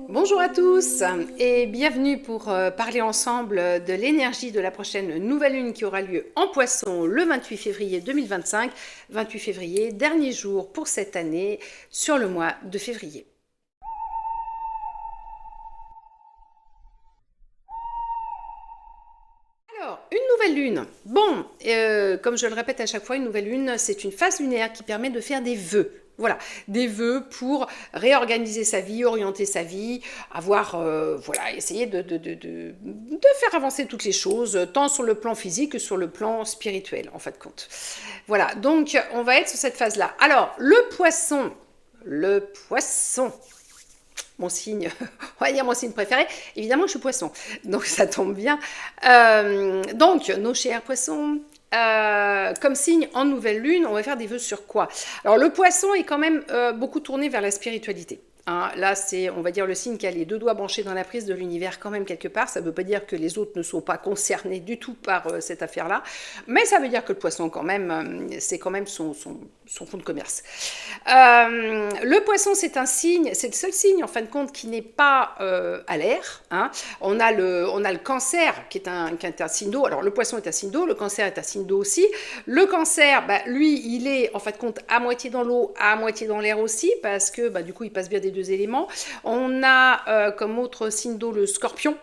Bonjour à tous et bienvenue pour parler ensemble de l'énergie de la prochaine nouvelle lune qui aura lieu en Poisson le 28 février 2025. 28 février, dernier jour pour cette année sur le mois de février. Alors, une nouvelle lune. Bon, comme je le répète à chaque fois, une nouvelle lune, c'est une phase lunaire qui permet de faire des vœux. Voilà, des vœux pour réorganiser sa vie, orienter sa vie, avoir, voilà, essayer de faire avancer toutes les choses, tant sur le plan physique que sur le plan spirituel, en fin de compte. Voilà, donc on va être sur cette phase-là. Alors, le poisson, mon signe, on va dire mon signe préféré, évidemment je suis poisson, donc ça tombe bien. Donc, nos chers poissons, comme signe en nouvelle lune, on va faire des vœux sur quoi? Alors le poisson est quand même beaucoup tourné vers la spiritualité. Hein, là, c'est, on va dire, le signe qui a les deux doigts branchés dans la prise de l'univers quand même quelque part. Ça ne veut pas dire que les autres ne sont pas concernés du tout par cette affaire-là, mais ça veut dire que le poisson, quand même, c'est quand même son fonds de commerce. Le poisson, c'est un signe, c'est le seul signe, en fin de compte, qui n'est pas à l'air. Hein. On a le cancer, qui est un signe d'eau. Alors, le poisson est un signe d'eau, le cancer est un signe d'eau aussi. Le cancer, bah, lui, il est, en fin de compte, à moitié dans l'eau, à moitié dans l'air aussi, parce que, bah, du coup, il passe bien des deux éléments. On a comme autre signe d'eau le scorpion,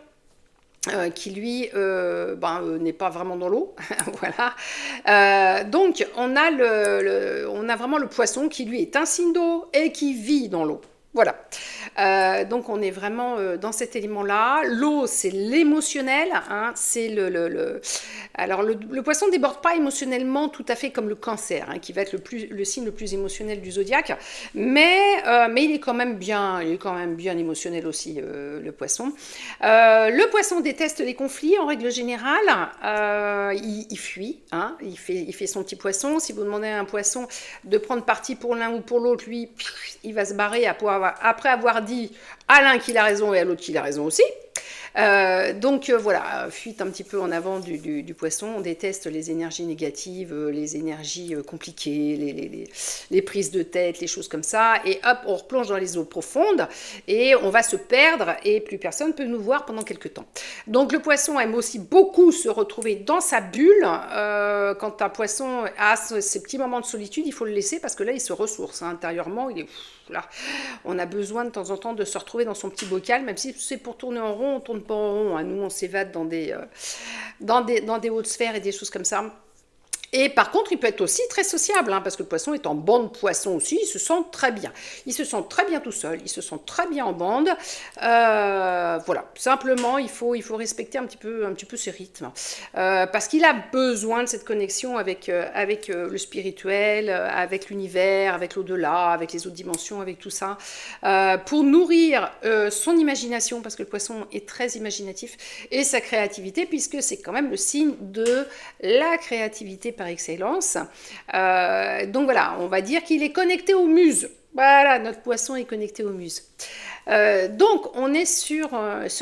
qui lui n'est pas vraiment dans l'eau. Voilà. Donc on a vraiment le poisson qui lui est un signe d'eau et qui vit dans l'eau. Voilà. Donc on est vraiment dans cet élément-là. L'eau, c'est l'émotionnel. Hein, c'est Alors le poisson ne déborde pas émotionnellement tout à fait comme le cancer, hein, qui va être le signe le plus émotionnel du zodiaque. Mais il est quand même bien émotionnel aussi, le poisson. Le poisson déteste les conflits en règle générale. Il fuit. Hein, il fait son petit poisson. Si vous demandez à un poisson de prendre parti pour l'un ou pour l'autre, lui, il va se barrer après avoir dit à l'un qu'il a raison et à l'autre qu'il a raison aussi. Donc voilà, fuite un petit peu en avant du poisson. On déteste les énergies négatives, les énergies compliquées, les prises de tête, les choses comme ça. Et hop, on replonge dans les eaux profondes et on va se perdre et plus personne ne peut nous voir pendant quelques temps. Donc le poisson aime aussi beaucoup se retrouver dans sa bulle. Quand un poisson a ces petits moments de solitude, il faut le laisser parce que là, il se ressource. Hein, intérieurement, il est... Là, on a besoin de temps en temps de se retrouver dans son petit bocal, même si c'est pour tourner en rond, on ne tourne pas en rond. Hein. Nous, on s'évade dans des hautes sphères et des choses comme ça. Et par contre, il peut être aussi très sociable, hein, parce que le poisson est en bande poisson aussi, il se sent très bien. Il se sent très bien tout seul, il se sent très bien en bande. Voilà, simplement, il faut respecter un petit peu ses rythmes. Parce qu'il a besoin de cette connexion avec le spirituel, avec l'univers, avec l'au-delà, avec les autres dimensions, avec tout ça, pour nourrir son imagination, parce que le poisson est très imaginatif, et sa créativité, puisque c'est quand même le signe de la créativité par excellence. Donc voilà, on va dire qu'il est connecté aux muses. Voilà, notre poisson est connecté aux muses. Donc on est sur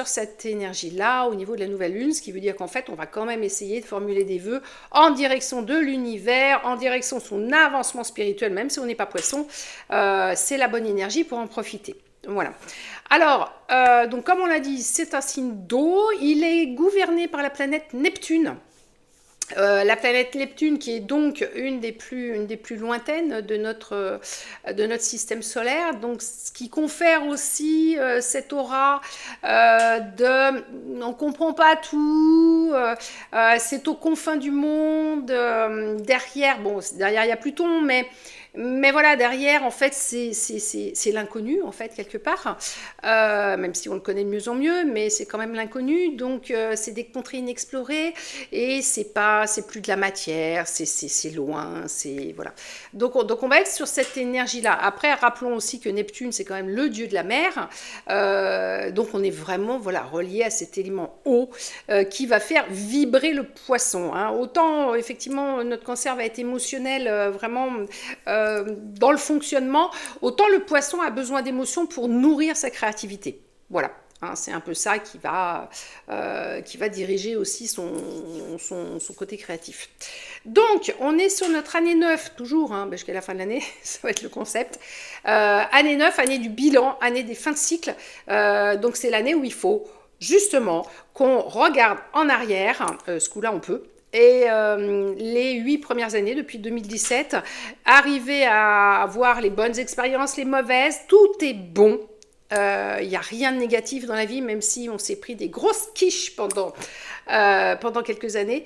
cette énergie-là au niveau de la nouvelle lune, ce qui veut dire qu'en fait on va quand même essayer de formuler des vœux en direction de l'univers, en direction de son avancement spirituel, même si on n'est pas poisson, c'est la bonne énergie pour en profiter. Voilà. Alors, donc comme on l'a dit, c'est un signe d'eau, il est gouverné par la planète Neptune. La planète Neptune, qui est donc une des plus lointaines de notre système solaire, donc ce qui confère aussi cette aura on comprend pas tout, c'est aux confins du monde, derrière il y a Pluton, mais voilà, derrière, en fait, c'est l'inconnu, en fait, quelque part, même si on le connaît de mieux en mieux, mais c'est quand même l'inconnu, donc c'est des contrées inexplorées, et c'est plus de la matière, c'est loin, c'est, voilà. Donc on va être sur cette énergie-là. Après, rappelons aussi que Neptune, c'est quand même le dieu de la mer, donc on est vraiment, voilà, relié à cet élément eau, qui va faire vibrer le poisson, hein. Autant, effectivement, notre cancer va être émotionnel, vraiment... dans le fonctionnement, autant le poisson a besoin d'émotions pour nourrir sa créativité. Voilà. hein. C'est un peu ça qui va diriger aussi son côté créatif. Donc, on est sur notre année 9, toujours, hein, jusqu'à la fin de l'année, ça va être le concept. Année 9, année du bilan, année des fins de cycle. Donc, c'est l'année où il faut justement qu'on regarde en arrière, ce coup-là on peut, et les 8 premières années, depuis 2017, arriver à voir les bonnes expériences, les mauvaises, tout est bon. Il n'y a rien de négatif dans la vie, même si on s'est pris des grosses quiches pendant quelques années.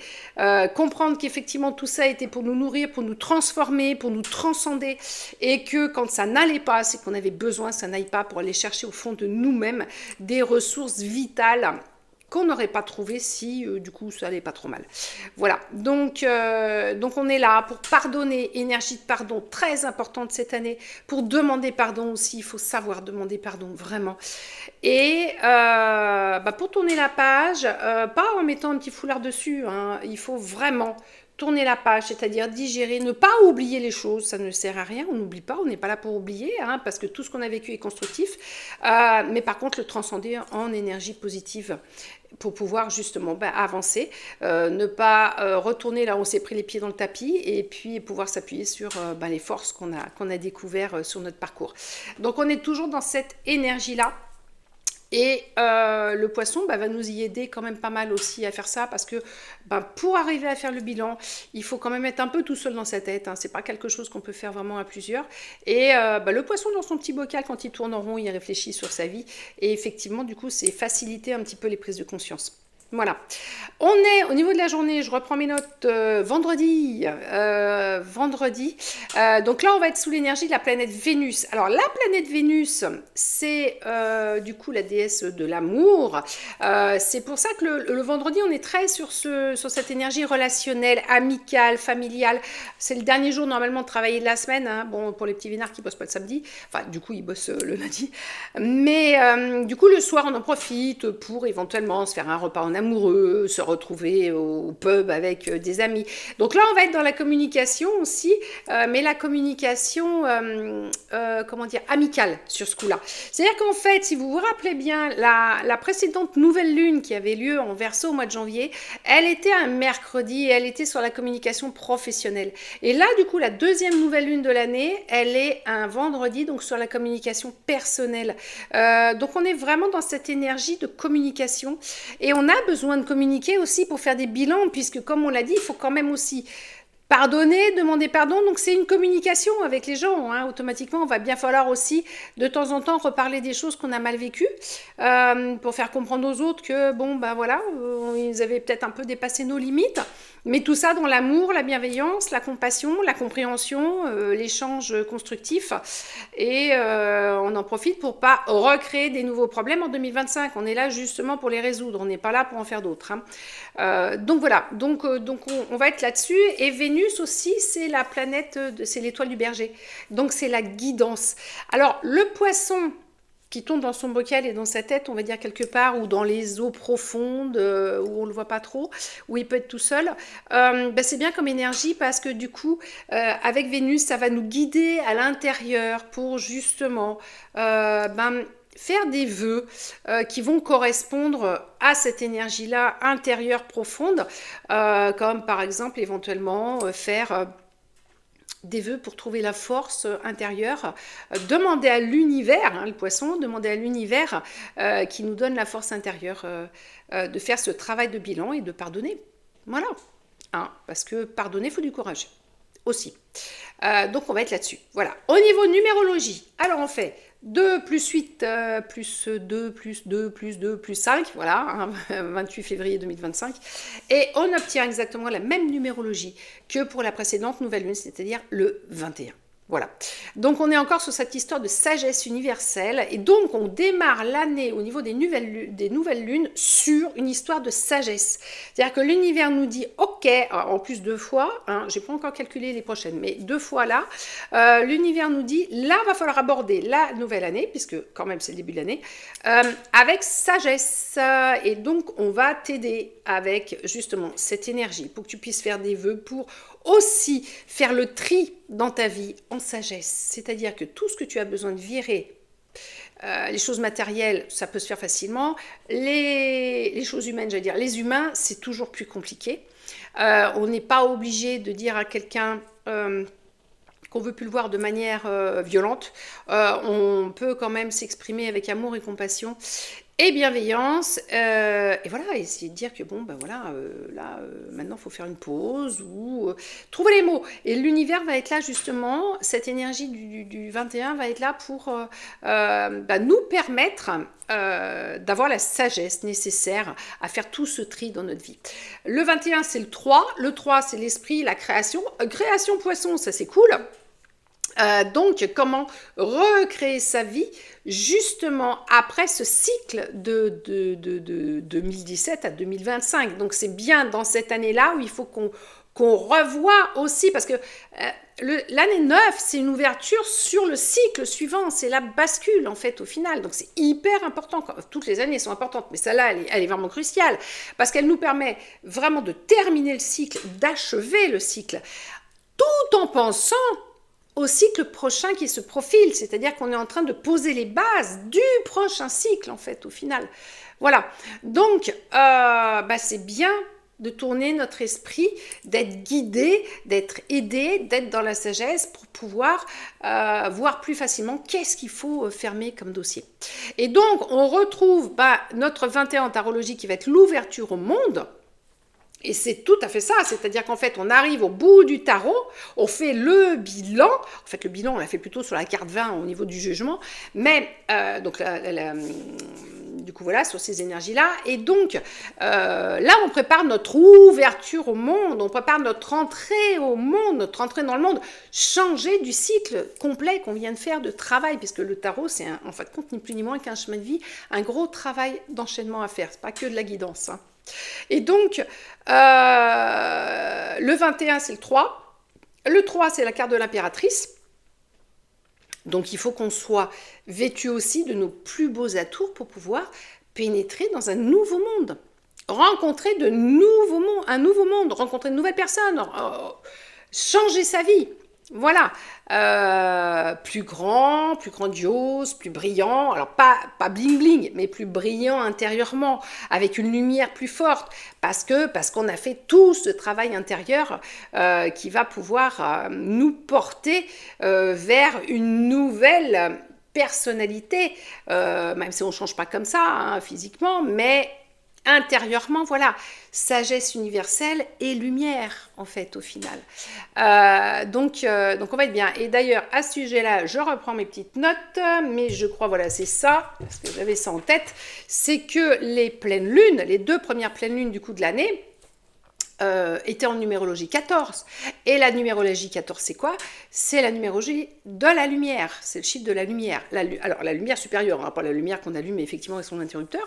Comprendre qu'effectivement tout ça était pour nous nourrir, pour nous transformer, pour nous transcender, et que quand ça n'allait pas, c'est qu'on avait besoin que ça n'aille pas, pour aller chercher au fond de nous-mêmes des ressources vitales qu'on n'aurait pas trouvé si du coup ça allait pas trop mal. Voilà, donc on est là pour pardonner, énergie de pardon très importante cette année, pour demander pardon aussi, il faut savoir demander pardon vraiment. Et pour tourner la page, pas en mettant un petit foulard dessus, hein, il faut vraiment tourner la page, c'est-à-dire digérer, ne pas oublier les choses, ça ne sert à rien, on n'oublie pas, on n'est pas là pour oublier, hein, parce que tout ce qu'on a vécu est constructif, mais par contre le transcender en énergie positive pour pouvoir justement avancer, ne pas retourner là où on s'est pris les pieds dans le tapis, et puis pouvoir s'appuyer sur les forces qu'on a découvert sur notre parcours. Donc on est toujours dans cette énergie-là. Et le poisson va nous y aider quand même pas mal aussi à faire ça, parce que pour arriver à faire le bilan, il faut quand même être un peu tout seul dans sa tête, hein. C'est pas quelque chose qu'on peut faire vraiment à plusieurs. Et le poisson dans son petit bocal, quand il tourne en rond, il réfléchit sur sa vie, et effectivement du coup c'est faciliter un petit peu les prises de conscience. Voilà. On est au niveau de la journée, je reprends mes notes, vendredi. Donc là, on va être sous l'énergie de la planète Vénus. Alors, la planète Vénus, c'est du coup la déesse de l'amour. C'est pour ça que le vendredi, on est très sur cette énergie relationnelle, amicale, familiale. C'est le dernier jour normalement de travailler de la semaine. Hein. Bon, pour les petits vénards qui bossent pas le samedi. Enfin, du coup, ils bossent le lundi. Mais du coup, le soir, on en profite pour éventuellement se faire un repas en amoureux, se retrouver au pub avec des amis. Donc là, on va être dans la communication aussi, mais la communication, amicale sur ce coup-là. C'est-à-dire qu'en fait, si vous vous rappelez bien, la précédente nouvelle lune qui avait lieu en Verseau au mois de janvier, elle était un mercredi, et elle était sur la communication professionnelle. Et là, du coup, la deuxième nouvelle lune de l'année, elle est un vendredi, donc sur la communication personnelle. Donc on est vraiment dans cette énergie de communication, et on a besoin de communiquer aussi pour faire des bilans, puisque comme on l'a dit, il faut quand même aussi pardonner, demander pardon, donc c'est une communication avec les gens, hein. Automatiquement, on va bien falloir aussi de temps en temps reparler des choses qu'on a mal vécues, pour faire comprendre aux autres que ils avaient peut-être un peu dépassé nos limites, mais tout ça dans l'amour, la bienveillance, la compassion, la compréhension, l'échange constructif, et on en profite pour pas recréer des nouveaux problèmes en 2025. On est là justement pour les résoudre, on n'est pas là pour en faire d'autres, hein. Donc voilà, donc on va être là-dessus. Et Vénus aussi, c'est la planète, c'est l'étoile du Berger, donc c'est la guidance. Alors le poisson qui tombe dans son bocal et dans sa tête, on va dire quelque part, ou dans les eaux profondes, où on le voit pas trop, où il peut être tout seul, c'est bien comme énergie, parce que du coup, avec Vénus, ça va nous guider à l'intérieur pour justement faire des vœux qui vont correspondre à cette énergie-là intérieure profonde, comme par exemple éventuellement faire des vœux pour trouver la force intérieure, demander à l'univers, hein, le poisson, demander à l'univers qui nous donne la force intérieure de faire ce travail de bilan et de pardonner. Voilà, hein, parce que pardonner, il faut du courage aussi. Donc on va être là-dessus. Voilà. Au niveau numérologie, alors on fait 2 plus 8 plus 2 plus 2 plus 2 plus 5, voilà, hein, 28 février 2025. Et on obtient exactement la même numérologie que pour la précédente nouvelle lune, c'est-à-dire le 21. Voilà. Donc on est encore sur cette histoire de sagesse universelle, et donc on démarre l'année au niveau des nouvelles lunes sur une histoire de sagesse. C'est-à-dire que l'univers nous dit ok, en plus 2 fois, hein, j'ai pas encore calculé les prochaines, mais 2 fois là, l'univers nous dit là va falloir aborder la nouvelle année, puisque quand même c'est le début de l'année, avec sagesse, et donc on va t'aider avec justement cette énergie pour que tu puisses faire des vœux, pour aussi faire le tri dans ta vie en sagesse, c'est-à-dire que tout ce que tu as besoin de virer Les choses matérielles, ça peut se faire facilement. Les choses humaines, j'allais dire, les humains, c'est toujours plus compliqué. On n'est pas obligé de dire à quelqu'un qu'on veut plus le voir de manière violente. On peut quand même s'exprimer avec amour et compassion et bienveillance, et voilà, essayer de dire que bon, ben voilà, maintenant il faut faire une pause, ou trouver les mots. Et l'univers va être là justement, cette énergie du 21 va être là pour nous permettre d'avoir la sagesse nécessaire à faire tout ce tri dans notre vie. Le 21, c'est le 3. Le 3, c'est l'esprit, la création. Création poisson, ça c'est cool. Donc, comment recréer sa vie justement après ce cycle de 2017 à 2025. Donc, c'est bien dans cette année-là où il faut qu'on revoie aussi, parce que l'année 9, c'est une ouverture sur le cycle suivant, c'est la bascule en fait au final. Donc, c'est hyper important. Toutes les années sont importantes, mais celle-là, elle est vraiment cruciale, parce qu'elle nous permet vraiment de terminer le cycle, d'achever le cycle, tout en pensant au cycle prochain qui se profile, c'est-à-dire qu'on est en train de poser les bases du prochain cycle, en fait, au final. Voilà. Donc, c'est bien de tourner notre esprit, d'être guidé, d'être aidé, d'être dans la sagesse pour pouvoir voir plus facilement qu'est-ce qu'il faut fermer comme dossier. Et donc, on retrouve notre 21 en tarologie qui va être l'ouverture au monde. Et c'est tout à fait ça, c'est-à-dire qu'en fait, on arrive au bout du tarot, on fait le bilan. En fait, le bilan, on l'a fait plutôt sur la carte 20 au niveau du jugement, mais du coup, voilà, sur ces énergies-là. Et donc, là, on prépare notre ouverture au monde, on prépare notre entrée au monde, notre entrée dans le monde, changer du cycle complet qu'on vient de faire de travail, puisque le tarot, c'est en fait, compte ni plus ni moins qu'un chemin de vie, un gros travail d'enchaînement à faire, c'est pas que de la guidance, hein. Et donc, le 21, c'est le 3. Le 3, c'est la carte de l'impératrice. Donc, il faut qu'on soit vêtu aussi de nos plus beaux atours pour pouvoir pénétrer dans un nouveau monde. Rencontrer un nouveau monde, rencontrer de nouvelles personnes, changer sa vie. Voilà, plus grand, plus grandiose, plus brillant, alors pas bling bling, mais plus brillant intérieurement, avec une lumière plus forte, parce qu'on a fait tout ce travail intérieur qui va pouvoir nous porter vers une nouvelle personnalité, même si on ne change pas comme ça, hein, physiquement, mais intérieurement, voilà, sagesse universelle et lumière, en fait, au final. Donc on va être bien. Et d'ailleurs, à ce sujet-là, je reprends mes petites notes, mais je crois, voilà, c'est ça, parce que j'avais ça en tête, c'est que les pleines lunes, les 2 premières pleines lunes du coup de l'année, était en numérologie 14. Et la numérologie 14, c'est quoi? C'est la numérologie de la lumière. C'est le chiffre de la lumière. Alors, la lumière supérieure, hein, pas la lumière qu'on allume effectivement avec son interrupteur.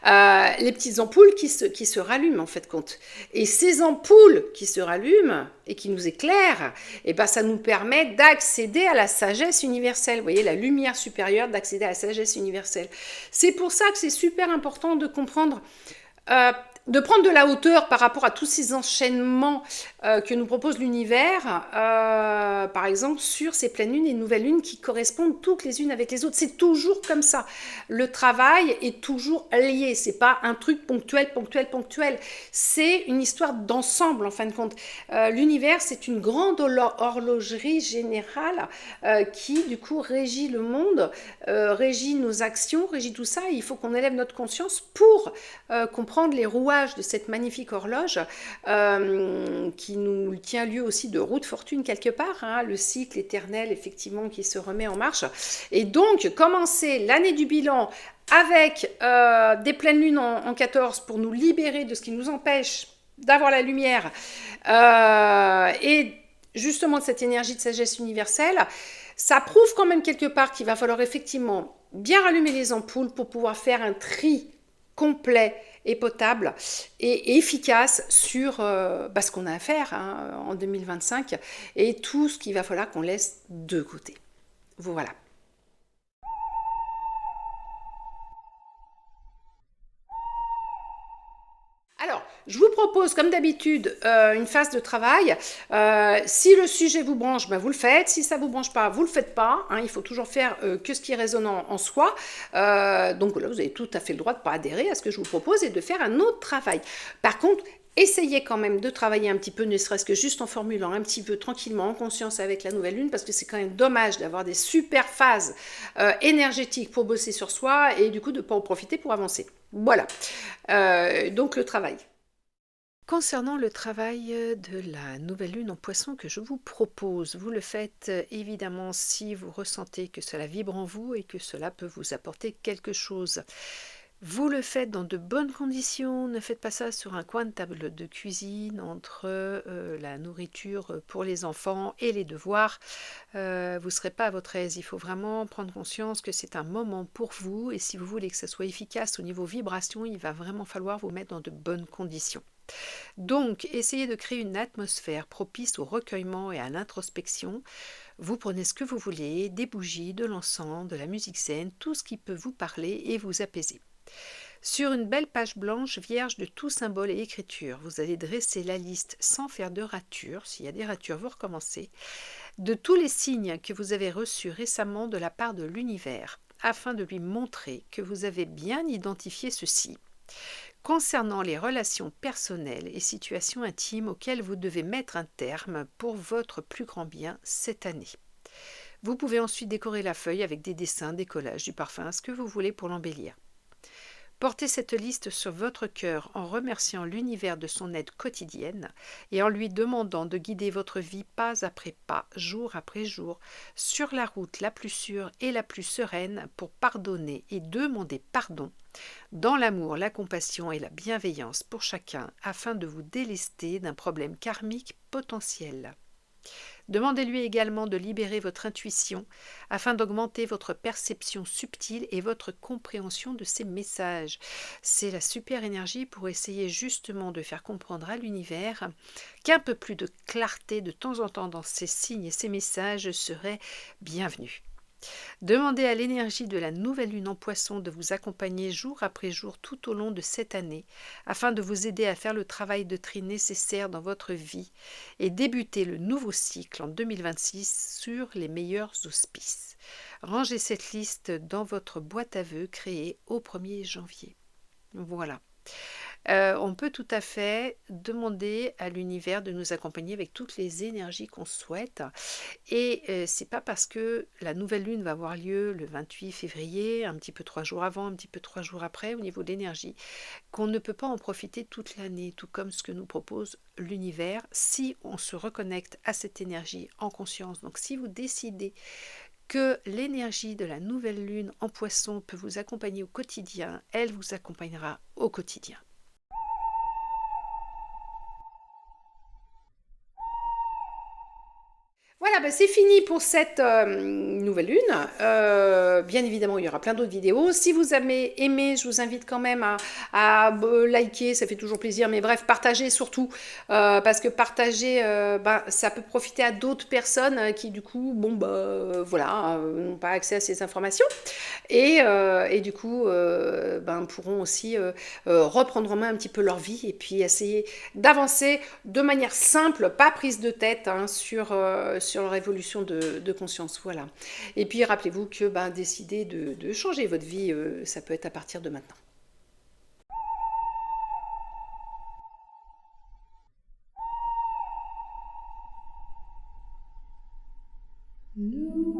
Les petites ampoules qui se rallument, en fait, compte. Et ces ampoules qui se rallument et qui nous éclairent, et ça nous permet d'accéder à la sagesse universelle. Vous voyez, la lumière supérieure, d'accéder à la sagesse universelle. C'est pour ça que c'est super important de comprendre... de prendre de la hauteur par rapport à tous ces enchaînements que nous propose l'univers, par exemple sur ces pleines lunes et nouvelles lunes qui correspondent toutes les unes avec les autres. C'est toujours comme ça. Le travail est toujours lié. C'est pas un truc ponctuel. C'est une histoire d'ensemble en fin de compte. L'univers, c'est une grande horlogerie générale qui du coup régit le monde, régit nos actions, régit tout ça. Et il faut qu'on élève notre conscience pour comprendre les rouages de cette magnifique horloge qui nous tient lieu aussi de roue de fortune quelque part, hein, le cycle éternel effectivement qui se remet en marche. Et donc commencer l'année du bilan avec des pleines lunes en 14 pour nous libérer de ce qui nous empêche d'avoir la lumière et justement de cette énergie de sagesse universelle, ça prouve quand même quelque part qu'il va falloir effectivement bien rallumer les ampoules pour pouvoir faire un tri complet et potable et efficace sur ce qu'on a à faire en 2025 et tout ce qu'il va falloir qu'on laisse de côté. Voilà. Alors, je vous propose, comme d'habitude, une phase de travail. Si le sujet vous branche, ben, vous le faites. Si ça ne vous branche pas, vous ne le faites pas. Hein, il faut toujours faire que ce qui est résonnant en soi. Donc là, vous avez tout à fait le droit de ne pas adhérer à ce que je vous propose et de faire un autre travail. Par contre, essayez quand même de travailler un petit peu, ne serait-ce que juste en formulant un petit peu tranquillement, en conscience avec la nouvelle lune, parce que c'est quand même dommage d'avoir des super phases énergétiques pour bosser sur soi et du coup de ne pas en profiter pour avancer. Voilà, donc le travail. Concernant le travail de la nouvelle lune en poisson que je vous propose, vous le faites évidemment si vous ressentez que cela vibre en vous et que cela peut vous apporter quelque chose. Vous le faites dans de bonnes conditions, ne faites pas ça sur un coin de table de cuisine entre la nourriture pour les enfants et les devoirs. Vous ne serez pas à votre aise. Il faut vraiment prendre conscience que c'est un moment pour vous et si vous voulez que ça soit efficace au niveau vibration, il va vraiment falloir vous mettre dans de bonnes conditions. Donc, essayez de créer une atmosphère propice au recueillement et à l'introspection. Vous prenez ce que vous voulez, des bougies, de l'encens, de la musique zen, tout ce qui peut vous parler et vous apaiser. Sur une belle page blanche vierge de tout symbole et écriture, vous allez dresser la liste sans faire de ratures, s'il y a des ratures, vous recommencez, de tous les signes que vous avez reçus récemment de la part de l'univers, afin de lui montrer que vous avez bien identifié ceci. Concernant les relations personnelles et situations intimes auxquelles vous devez mettre un terme pour votre plus grand bien cette année. Vous pouvez ensuite décorer la feuille avec des dessins, des collages, du parfum, ce que vous voulez pour l'embellir. Portez cette liste sur votre cœur en remerciant l'univers de son aide quotidienne et en lui demandant de guider votre vie pas après pas, jour après jour, sur la route la plus sûre et la plus sereine pour pardonner et demander pardon, dans l'amour, la compassion et la bienveillance pour chacun afin de vous délester d'un problème karmique potentiel. Demandez-lui également de libérer votre intuition afin d'augmenter votre perception subtile et votre compréhension de ces messages. C'est la super énergie pour essayer justement de faire comprendre à l'univers qu'un peu plus de clarté de temps en temps dans ces signes et ces messages serait bienvenu. Demandez à l'énergie de la nouvelle lune en poisson de vous accompagner jour après jour tout au long de cette année, afin de vous aider à faire le travail de tri nécessaire dans votre vie et débuter le nouveau cycle en 2026 sur les meilleurs auspices. Rangez cette liste dans votre boîte à vœux créée au 1er janvier. Voilà. On peut tout à fait demander à l'univers de nous accompagner avec toutes les énergies qu'on souhaite. Et c'est pas parce que la nouvelle lune va avoir lieu le 28 février, un petit peu 3 jours avant, un petit peu 3 jours après, au niveau de l'énergie, qu'on ne peut pas en profiter toute l'année, tout comme ce que nous propose l'univers, si on se reconnecte à cette énergie en conscience. Donc si vous décidez que l'énergie de la nouvelle lune en poisson peut vous accompagner au quotidien, elle vous accompagnera au quotidien. Voilà, ben c'est fini pour cette nouvelle lune. Bien évidemment, il y aura plein d'autres vidéos. Si vous avez aimé, je vous invite quand même à liker, ça fait toujours plaisir. Mais bref, partagez surtout, parce que partager, ben, ça peut profiter à d'autres personnes qui, du coup, bon, bah, voilà, n'ont pas accès à ces informations. Et du coup, ben, pourront aussi reprendre en main un petit peu leur vie et puis essayer d'avancer de manière simple, pas prise de tête hein, sur leur évolution de conscience. Voilà. Et puis rappelez-vous que ben, décider de changer votre vie, ça peut être à partir de maintenant. Nous